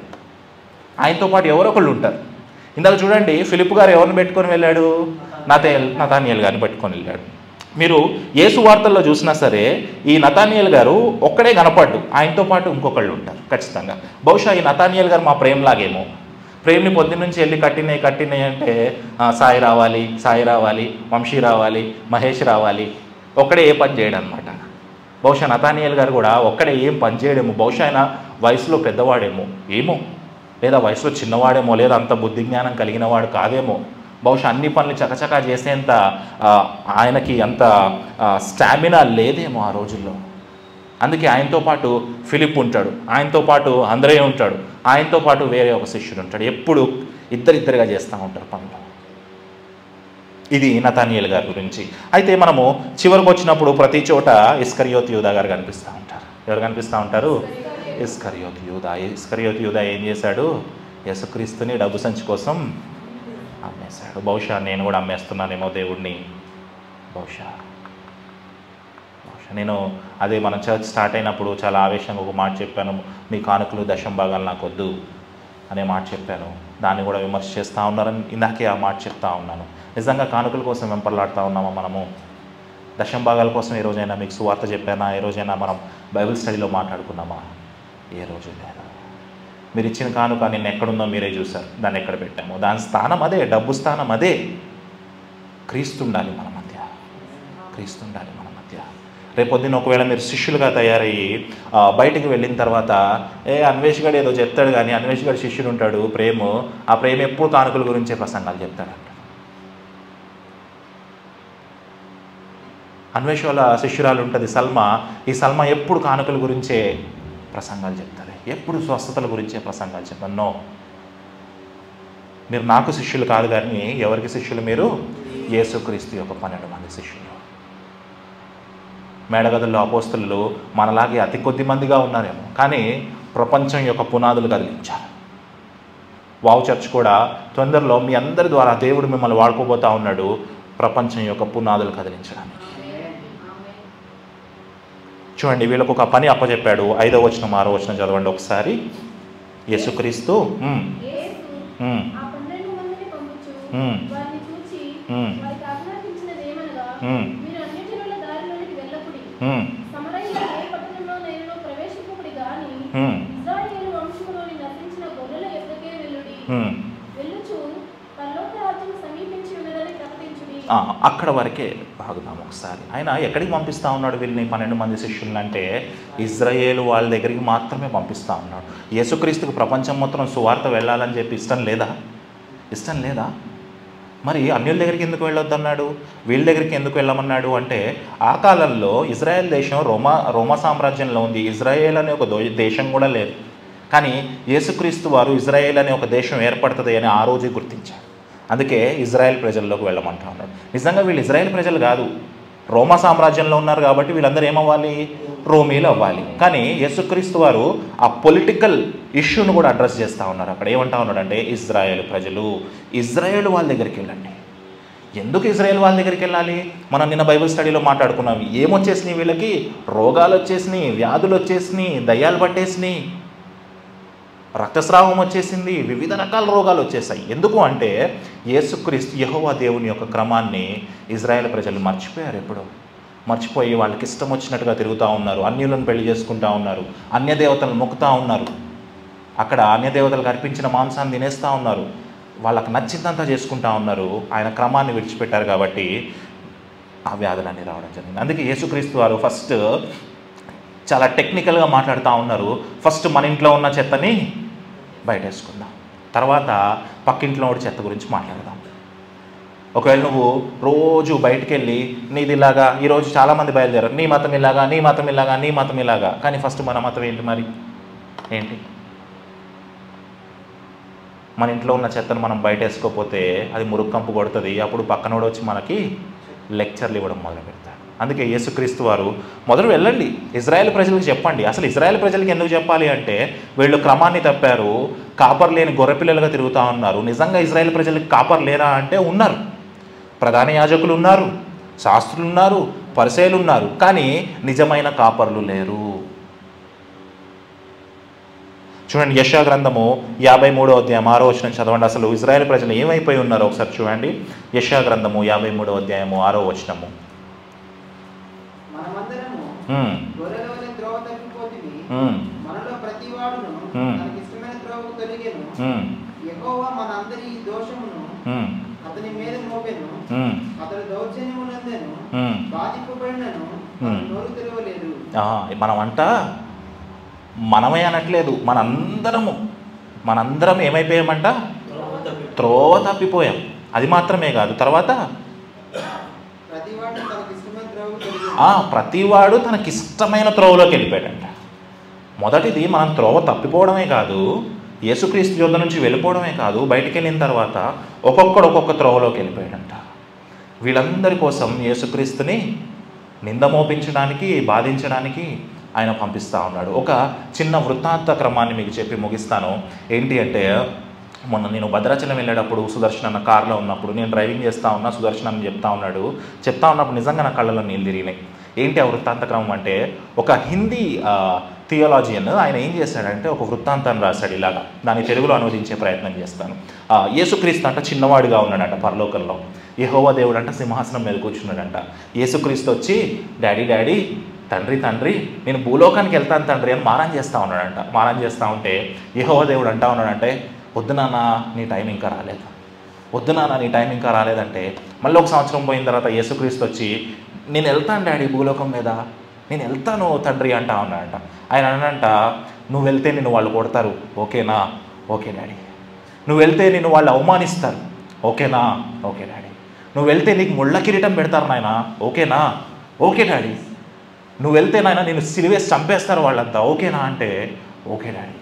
ఆయనతో పాటు ఎవరో ఒకళ్ళు ఉంటారు. ఇందాక చూడండి, ఫిలిప్ గారు ఎవరిని పెట్టుకొని వెళ్ళాడు? నతానియేలు గారిని పెట్టుకొని వెళ్ళాడు. మీరు యేసు వార్తల్లో చూసినా సరే ఈ నతానియేలు గారు ఒక్కడే కనపడ్డు, ఆయనతో పాటు ఇంకొకళ్ళు ఉంటారు ఖచ్చితంగా. బహుశా ఈ నతానియేలు గారు మా ప్రేమలాగేమో, ప్రేమ్ని పొద్దున్న నుంచి వెళ్ళి కట్టినాయి అంటే సాయి రావాలి, వంశీ రావాలి, మహేష్ రావాలి, ఒక్కడే ఏ పని చేయడం అనమాట. బహుశా నతానియేలు గారు కూడా ఒక్కడే ఏం పని చేయడేమో. బహుశా ఆయన వయసులో పెద్దవాడేమో, ఏమో, లేదా వయసులో చిన్నవాడేమో, లేదా అంత బుద్ధి జ్ఞానం కలిగిన వాడు కాదేమో. బహుశా అన్ని పనులు చకచకా చేసేంత ఆయనకి అంత స్టామినా లేదేమో ఆ రోజుల్లో. అందుకే ఆయనతో పాటు ఫిలిప్ ఉంటాడు, ఆయనతో పాటు అంద్రేయ ఉంటాడు, ఆయనతో పాటు వేరే ఒక శిష్యుడు ఉంటాడు. ఎప్పుడు ఇద్దరిద్దరిగా చేస్తూ ఉంటారు పనులు. ఇది నతానియేలు గారి గురించి. అయితే మనము చివరికి వచ్చినప్పుడు ప్రతి చోట ఇస్కరియోతు యూదా గారు కనిపిస్తూ ఉంటారు. ఎవరు కనిపిస్తూ ఉంటారు? ఇస్కరియోతు యూదా. ఇస్కరియోతు యూదా ఏం చేశాడు? యేసుక్రీస్తుని డబ్బు సంచి కోసం అమ్మేశాడు. బహుశా నేను కూడా అమ్మేస్తున్నానేమో దేవుడిని. బహుశా నేను అదే మన చర్చ్ స్టార్ట్ అయినప్పుడు చాలా ఆవేశంగా ఒక మాట చెప్పాను, మీ కానుకలు దశం భాగాలు నాకు వద్దు అనే మాట చెప్పాను. దాన్ని కూడా విమర్శ చేస్తూ ఉన్నారని ఇందాకే ఆ మాట చెప్తా ఉన్నాను. నిజంగా కానుకల కోసం వెంపర్లాడుతూ ఉన్నామా మనము? దశం భాగాల కోసం ఏ రోజైనా మీకు సువార్త చెప్పానా? ఏ రోజైనా మనం బైబిల్ స్టడీలో మాట్లాడుకున్నామా? ఏ రోజు లేదు. మీరు ఇచ్చిన కానుక నిన్న ఎక్కడుందో మీరే చూసారు, దాన్ని ఎక్కడ పెట్టామో. దాని స్థానం అదే, డబ్బు స్థానం అదే. క్రీస్తు ఉండాలి మన మధ్య, క్రీస్తు ఉండాలి మన మధ్య. రేపొద్దున ఒకవేళ మీరు శిష్యులుగా తయారయ్యి బయటికి వెళ్ళిన తర్వాత అన్వేష్ గడు ఏదో చెప్తాడు, కానీ అన్వేష్ గడు శిష్యుడు ఉంటాడు ఆ ప్రేమ ఎప్పుడు కానుకల గురించే ప్రసంగాలు చెప్తాడంట. అన్వేష్ వాళ్ళ శిష్యురాలు ఉంటుంది సల్మా. ఈ సల్మా ఎప్పుడు కానుకల గురించే ప్రసంగాలు చెప్తారు, ఎప్పుడు స్వస్థతల గురించే ప్రసంగాలు చెప్పాను. నో, మీరు నాకు శిష్యులు కాదు, కానీ ఎవరికి శిష్యులు? మీరు యేసుక్రీస్తు యొక్క 12 మంది శిష్యులు. మేడగదుల్లో అపోస్తలులు మనలాగే అతి కొద్ది మందిగా ఉన్నారేమో, కానీ ప్రపంచం యొక్క పునాదులు కదిలించారు. వావ్ చర్చ్ కూడా తొందరలో మీ అందరి ద్వారా దేవుడు మిమ్మల్ని వాడుకోబోతా ఉన్నాడు ప్రపంచం యొక్క పునాదులు కదిలించడానికి. చూడండి, వీళ్ళకు ఒక పని అప్పచెప్పాడు. 5వ వచనం 6వ వచనం చదవండి ఒకసారి. యేసుక్రీస్తు అక్కడ వరకే బాగుదాం ఒకసారి. ఆయన ఎక్కడికి పంపిస్తూ ఉన్నాడు వీళ్ళని 12 మంది శిష్యులను అంటే ఇజ్రాయేలు వాళ్ళ దగ్గరికి మాత్రమే పంపిస్తూ ఉన్నాడు. యేసుక్రీస్తుకు ప్రపంచం మొత్తం సువార్త వెళ్ళాలని చెప్పి ఇష్టం లేదా? మరి అన్యుల దగ్గరికి ఎందుకు వెళ్ళొద్దన్నాడు? వీళ్ళ దగ్గరికి ఎందుకు వెళ్ళమన్నాడు అంటే ఆ కాలంలో ఇజ్రాయెల్ దేశం రోమా సామ్రాజ్యంలో ఉంది. ఇజ్రాయేల్ అనే ఒక దేశం కూడా లేదు. కానీ యేసుక్రీస్తు వారు ఇజ్రాయేల్ అనే ఒక దేశం ఏర్పడుతుంది అని ఆ రోజే గుర్తించారు. అందుకే ఇజ్రాయెల్ ప్రజల్లోకి వెళ్ళమంటా ఉన్నాడు. నిజంగా వీళ్ళు ఇజ్రాయెల్ ప్రజలు కాదు, రోమా సామ్రాజ్యంలో ఉన్నారు కాబట్టి వీళ్ళందరూ ఏమవ్వాలి? రోమీలు అవ్వాలి. కానీ యేసుక్రీస్తు వారు ఆ పొలిటికల్ ఇష్యూను కూడా అడ్రస్ చేస్తూ ఉన్నారు. అక్కడ ఏమంటా ఉన్నాడంటే ఇజ్రాయేల్ ప్రజలు, ఇజ్రాయేల్ వాళ్ళ దగ్గరికి వెళ్ళండి. ఎందుకు ఇజ్రాయేల్ వాళ్ళ దగ్గరికి వెళ్ళాలి? మనం నిన్న బైబిల్ స్టడీలో మాట్లాడుకున్నాం. ఏమొచ్చేసినాయి వీళ్ళకి? రోగాలు వచ్చేసినాయి, వ్యాధులు వచ్చేసినాయి, దయ్యాలు పట్టేసినాయి, రక్తస్రావం వచ్చేసింది, వివిధ రకాల రోగాలు వచ్చేసాయి. ఎందుకు అంటే యేసుక్రీస్తు యెహోవా దేవుని యొక్క క్రమాన్ని ఇజ్రాయేల్ ప్రజలు మర్చిపోయారు. ఎప్పుడు మర్చిపోయి వాళ్ళకి ఇష్టం వచ్చినట్టుగా తిరుగుతూ ఉన్నారు, అన్యులను పెళ్లి చేసుకుంటూ ఉన్నారు, అన్య దేవతలను మొక్కుతూ ఉన్నారు, అక్కడ అన్య దేవతలకు అర్పించిన మాంసాన్ని తినేస్తూ ఉన్నారు, వాళ్ళకి నచ్చిందంతా చేసుకుంటూ ఉన్నారు. ఆయన క్రమాన్ని విడిచిపెట్టారు కాబట్టి ఆ వ్యాధులన్నీ రావడం జరిగింది. అందుకే యేసుక్రీస్తు వారు ఫస్ట్ చాలా టెక్నికల్గా మాట్లాడుతూ ఉన్నారు. ఫస్ట్ మన ఇంట్లో ఉన్న చెత్తని బయట వేసుకుందాం, తర్వాత పక్కింట్లో ఉన్న చెత్త గురించి మాట్లాడదాం. ఒకవేళ నువ్వు రోజు బయటికి వెళ్ళి నీది ఇలాగా, ఈరోజు చాలామంది బయలుదేరారు, నీ మతం ఇలాగా, నీ మతం ఇలాగా, నీ మతం ఇలాగా, కానీ ఫస్ట్ మన మతం ఏంటి? మరి ఏంటి? మన ఇంట్లో ఉన్న చెత్తను మనం బయట వేసుకోకపోతే అది మురుక్కంపు కొడుతుంది. అప్పుడు పక్కనోడు వచ్చి మనకి లెక్చర్లు ఇవ్వడం మొదలు పెడతాడు. అందుకే యేసుక్రీస్తు వారు మొదలు వెళ్ళండి, ఇజ్రాయెల్ ప్రజలకు చెప్పండి. అసలు ఇజ్రాయెల్ ప్రజలకు ఎందుకు చెప్పాలి అంటే వీళ్ళు క్రమాన్ని తప్పారు, కాపర్ లేని గొర్రెపిల్లలుగా తిరుగుతూ ఉన్నారు. నిజంగా ఇజ్రాయెల్ ప్రజలకు కాపర్ లేరా అంటే ఉన్నారు. ప్రధాన యాజకులు ఉన్నారు, శాస్త్రులు ఉన్నారు, పరిసయ్యులు ఉన్నారు, కానీ నిజమైన కాపర్లు లేరు. చూడండి, యెషయా గ్రంథము 53వ అధ్యాయం 6వ వచనం చదవండి. అసలు ఇజ్రాయేల్ ప్రజలు ఏమైపోయి ఉన్నారో ఒకసారి చూడండి. యెషయా గ్రంథము 53వ అధ్యాయము 6వ వచనము. మనలో ప్రతివాడును తనకిష్టమైన త్రోవకు తొలగెను. యెహోవా మన అందరి దోషమును అతని మీద మోపెను. అతడు దౌర్జన్యమునందెను, బాధింపబడినను నోరు తెరవలేదు. మనమంట మనమే అనట్లేదు, మనందరం ఏమైపోయామంట? త్రోవ తప్పిపోయాం. అది మాత్రమే కాదు, తర్వాత ప్రతివాడు తనకిష్టమైన త్రోవలోకి వెళ్ళిపోయాడంట. మొదటిది మనం త్రోవ తప్పిపోవడమే కాదు, యేసుక్రీస్తు యుద్ధ నుంచి వెళ్ళిపోవడమే కాదు, బయటికి వెళ్ళిన తర్వాత ఒక్కొక్క త్రోవలోకి వెళ్ళిపోయాడంట. వీళ్ళందరి కోసం యేసుక్రీస్తుని నింద మోపించడానికి, బాధించడానికి ఆయన పంపిస్తూ ఉన్నాడు. ఒక చిన్న వృత్తాంత క్రమాన్ని మీకు చెప్పి ముగిస్తాను. ఏంటి అంటే, మొన్న నేను భద్రాచలం వెళ్ళేటప్పుడు సుదర్శన్ అన్న కార్లో ఉన్నప్పుడు నేను డ్రైవింగ్ చేస్తూ ఉన్నా, సుదర్శన్ అని చెప్తా ఉన్నప్పుడు నిజంగా నా కళ్ళలో నీళ్ళు తిరిగినాయి. ఏంటి ఆ వృత్తాంత క్రమం అంటే, ఒక హిందీ థియాలజియన్ ఆయన ఏం చేశాడంటే ఒక వృత్తాంతాన్ని రాశాడు ఇలాగా. దాన్ని తెలుగులో అనువదించే ప్రయత్నం చేస్తాను. యేసుక్రీస్తు అంట చిన్నవాడిగా ఉన్నాడంట పరలోకంలో. యెహోవా దేవుడు అంట సింహాసనం మీద కూర్చున్నాడంట. యేసుక్రీస్తు వచ్చి డాడీ తండ్రి నేను భూలోకానికి వెళ్తాను తండ్రి అని మారం చేస్తూ ఉన్నాడంట. మారం చేస్తూ ఉంటే యెహోవా దేవుడు అంటా ఉన్నాడంటే, వద్దు నాన్న నీ టైం ఇంకా రాలేదంటే, మళ్ళీ ఒక సంవత్సరం పోయిన తర్వాత యేసుక్రీస్తు వచ్చి నేను వెళ్తాను డాడీ భూలోకం మీద, నేను వెళ్తాను తండ్రి అంటా ఉన్నాడంట. ఆయన అనంట, నువ్వు వెళ్తే నిన్ను వాళ్ళు కొడతారు, ఓకేనా? Okay daddy. నువ్వు వెళ్తే నిన్ను వాళ్ళు అవమానిస్తారు, ఓకేనా? Okay daddy. నువ్వు వెళ్తే నీకు ముళ్ళ కిరీటం పెడతారు నాయన, ఓకేనా? Okay daddy. నువ్వు వెళ్తే నాయన నేను సిలివేసి చంపేస్తారు వాళ్ళంతా, ఓకేనా? అంటే ఓకే డాడీ.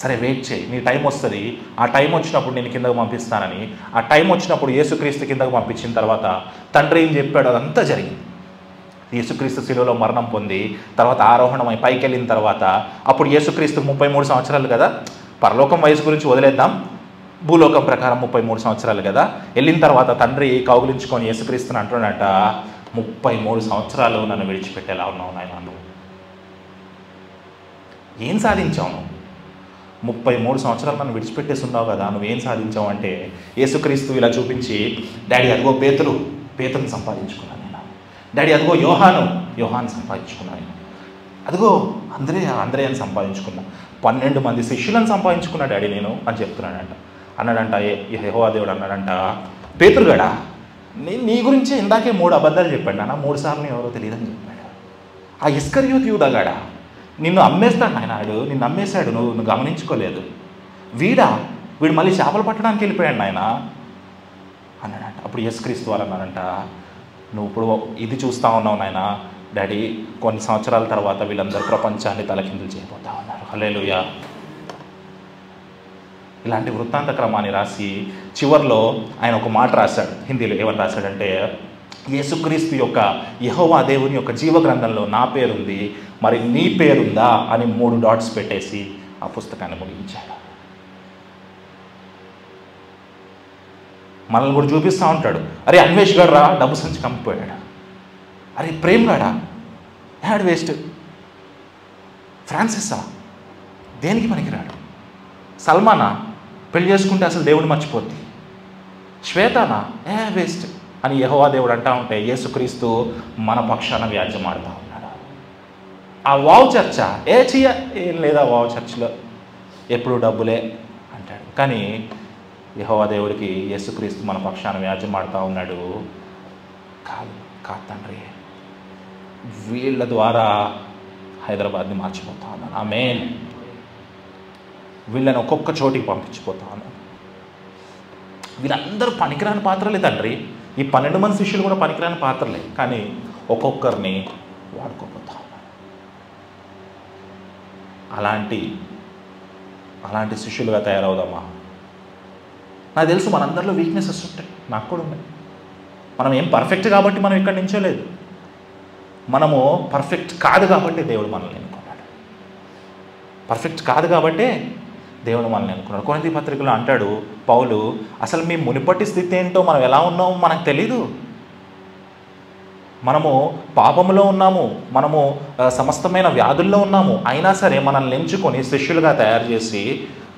సరే వెయిట్ చేయి, నీ టైం వస్తుంది, ఆ టైం వచ్చినప్పుడు నేను కిందకు పంపిస్తానని. ఆ టైం వచ్చినప్పుడు యేసుక్రీస్తు కిందకు పంపించిన తర్వాత తండ్రి ఏం చెప్పాడు అదంతా జరిగింది. యేసుక్రీస్తు శిలువలో మరణం పొంది తర్వాత ఆరోహణమై పైకి వెళ్ళిన తర్వాత అప్పుడు యేసుక్రీస్తు 33 సంవత్సరాలు కదా, పరలోకం వయసు గురించి వదిలేద్దాం, భూలోకం ప్రకారం 33 సంవత్సరాలు కదా. వెళ్ళిన తర్వాత తండ్రి కౌగులించుకొని యేసుక్రీస్తుని అంటున్నాడట, 33 సంవత్సరాలు నన్ను విడిచిపెట్టేలా ఉన్నావు నాయన, నువ్వు ఏం సాధించావు? 33 సంవత్సరాలు నన్ను విడిచిపెట్టేసి ఉన్నావు కదా, నువ్వేం సాధించావు అంటే యేసుక్రీస్తు ఇలా చూపించి, డాడీ అదిగో పేతురుని సంపాదించుకున్నాను నేను, డాడీ అదిగో యోహాను సంపాదించుకున్నాను నేను, అదిగో అంద్రేయని సంపాదించుకున్నా, 12 మంది శిష్యులను సంపాదించుకున్నా డాడీ నేను అని చెప్తున్నాడంట. అన్నాడంట యెహోవా దేవుడు అన్నాడంట, పేతురుగాడా నీ గురించి ఇందాకే 3 అబద్ధాలు చెప్పాడు నాన్న, 3 సార్లు ఎవరో తెలియదని చెప్పాడు. ఆ ఇస్కరియోతు యూదాగాడా నిన్ను అమ్మేస్తాడు నాయన, నిన్ను అమ్మేశాడు, నువ్వు గమనించుకోలేదు. వీడు మళ్ళీ చేపలు పట్టడానికి వెళ్ళిపోయాడు నాయన అన్నాడంట. అప్పుడు యేసుక్రీస్తు వారు అన్నాడంట, నువ్వు ఇప్పుడు ఇది చూస్తూ ఉన్నావు నాయన డాడీ, కొన్ని సంవత్సరాల తర్వాత వీళ్ళందరూ ప్రపంచాన్ని తలకిందులు చేయబోతా ఉన్నారు. హల్లెలూయా. ఇలాంటి వృత్తాంత క్రమాన్ని రాసి చివరిలో ఆయన ఒక మాట రాశాడు హిందీలో. ఏమని రాశాడంటే, యేసుక్రీస్తు యొక్క యెహోవా దేవుని యొక్క జీవ గ్రంథంలో నా పేరుంది, మరి నీ పేరుందా అని 3 డాట్స్ పెట్టేసి ఆ పుస్తకాన్ని ముగించాడు. మనల్ని కూడా చూపిస్తూ ఉంటాడు. అరే అన్వేష్ గారు రా, డబ్బు సంచి కంపిపోయాడు. అరే ప్రేమ్ గాడా, హ్యాడ్ వేస్ట్. ఫ్రాన్సిసా దేనికి పనికిరాడు. సల్మానా పెళ్లి చేసుకుంటే అసలు దేవుడు మర్చిపోద్ది. శ్వేతానా వేస్ట్ అని యెహోవా దేవుడు అంటా ఉంటే యేసుక్రీస్తు మన పక్షాన వ్యాజ్యం ఆడుతూ ఉన్నాడు. ఆ వావ్ చర్చ ఏం లేదా, వావ్ చర్చలో ఎప్పుడు డబ్బులే అంటాడు. కానీ యెహోవా దేవుడికి యేసుక్రీస్తు మన పక్షాన వ్యాజ్యం ఆడుతూ ఉన్నాడు. కాదు తండ్రి, వీళ్ళ ద్వారా హైదరాబాద్ని మార్చిపోతా ఉన్నాను, ఆమేన్. వీళ్ళని ఒక్కొక్క చోటికి పంపించిపోతా ఉన్నాను. వీళ్ళందరూ పనికిరాని పాత్రలే తండ్రి, ఈ 12 మంది శిష్యులు కూడా పనికిరాని పాత్రలే, కానీ ఒక్కొక్కరిని వాడుకోపోతా ఉన్నాను. అలాంటి శిష్యులుగా తయారవుదామా? నాకు తెలుసు మనందరిలో వీక్నెసెస్ ఉంటాయి, నాకు కూడా ఉన్నాయి. మనం ఏం పర్ఫెక్ట్ కాబట్టి మనం ఇక్కడి నించోలేదు, మనము పర్ఫెక్ట్ కాదు కాబట్టి దేవుడు మనల్ని ఎన్నుకున్నాడు. పర్ఫెక్ట్ కాదు కాబట్టే దేవుడు మనల్ని ఎన్నుకున్నాడు. కొరింథీ పత్రికలో అంటాడు పౌలు, అసలు మీ మునిపటి స్థితి ఏంటో, మనం ఎలా ఉన్నామో మనకు తెలీదు. మనము పాపములో ఉన్నాము, మనము సమస్తమైన వ్యాధుల్లో ఉన్నాము, అయినా సరే మనల్ని ఎంచుకొని శిష్యులుగా తయారు చేసి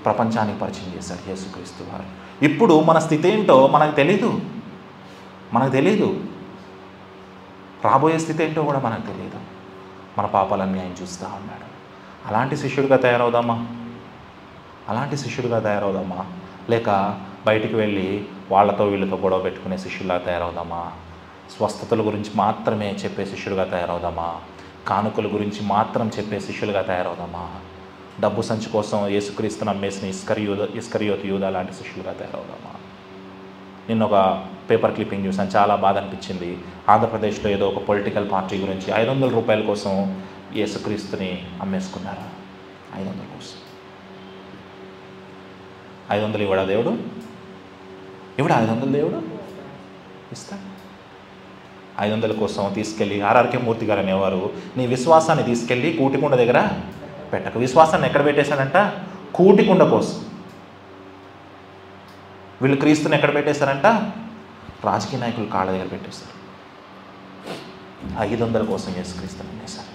ప్రపంచానికి పరిచయం చేశారు యేసుక్రీస్తు వారు. ఇప్పుడు మన స్థితి ఏంటో మనకు తెలీదు, రాబోయే స్థితి ఏంటో కూడా మనకు తెలియదు. మన పాపాలన్నీ ఆయన చూస్తూ ఉన్నాడు. అలాంటి శిష్యుడిగా తయారవుదామా, లేక బయటికి వెళ్ళి వాళ్ళతో వీళ్ళతో గొడవ పెట్టుకునే శిష్యులా తయారవుదామా? స్వస్థతల గురించి మాత్రమే చెప్పే శిష్యులుగా తయారవుదామా? కానుకల గురించి మాత్రం చెప్పే శిష్యులుగా తయారవుదామా? డబ్బు సంచి కోసం యేసుక్రీస్తును అమ్మేసిన ఇస్కరియోతు యూదా లాంటి శిష్యులుగా తయారవుదామా? నిన్న ఒక పేపర్ క్లిప్పింగ్ చూసాను, చాలా బాధ అనిపించింది. ఆంధ్రప్రదేశ్లో ఏదో ఒక పొలిటికల్ పార్టీ గురించి 500 రూపాయల కోసం యేసుక్రీస్తుని అమ్మేసుకున్నారు. 500 కోసం. 500 ఇవ్వడా దేవుడు? 500 దేవుడు ఇస్తా. 500 కోసం తీసుకెళ్ళి ఆర్ఆర్కే మూర్తి గారు అనేవారు, నీ విశ్వాసాన్ని తీసుకెళ్ళి కూటికుండ దగ్గర పెట్టకు. విశ్వాసాన్ని ఎక్కడ పెట్టేశాడంట? కూటికుండ కోసం. వీళ్ళు క్రీస్తుని ఎక్కడ పెట్టేశారంట? రాజకీయ నాయకులు కాళ్ళ దగ్గర పెట్టేశారు. 500 కోసం యేసుక్రీస్తుని అమ్మేశారు.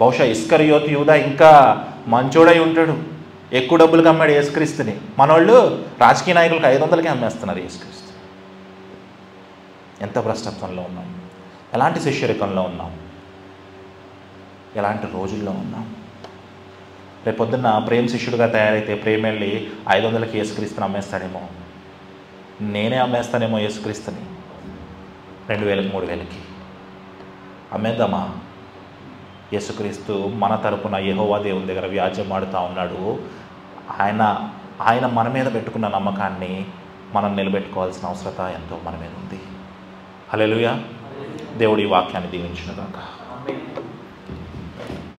బహుశా ఇస్కరియోతు యూదా ఇంకా మంచోడై ఉంటాడు, ఎక్కువ డబ్బులకు అమ్మాడు యేసుక్రీస్తుని. మనోళ్ళు రాజకీయ నాయకులకు 500కే అమ్మేస్తున్నారు యేసుక్రీస్తు. ఎంత భ్రష్టత్వంలో ఉన్నాం, ఎలాంటి శిష్యరికంలో ఉన్నాం, ఎలాంటి రోజుల్లో ఉన్నాం. రేపొద్దున్న ప్రేమ శిష్యుడిగా తయారైతే ప్రేమ వెళ్ళి 500కి యేసుక్రీస్తుని అమ్మేస్తాడేమో, నేనే అమ్మేస్తానేమో యేసుక్రీస్తుని 2000కి 3000కి అమ్మేద్దామా? యేసుక్రీస్తు మన తరపున యెహోవా దేవుని దగ్గర వ్యాజ్యం ఆడుతూ ఉన్నాడు. ఆయన మన మీద పెట్టుకున్న నమ్మకాన్ని మనం నిలబెట్టుకోవాల్సిన అవసరత ఎంతో మన మీద ఉంది. హల్లెలూయా. దేవుడి వాక్యాన్ని దీవించును గాక.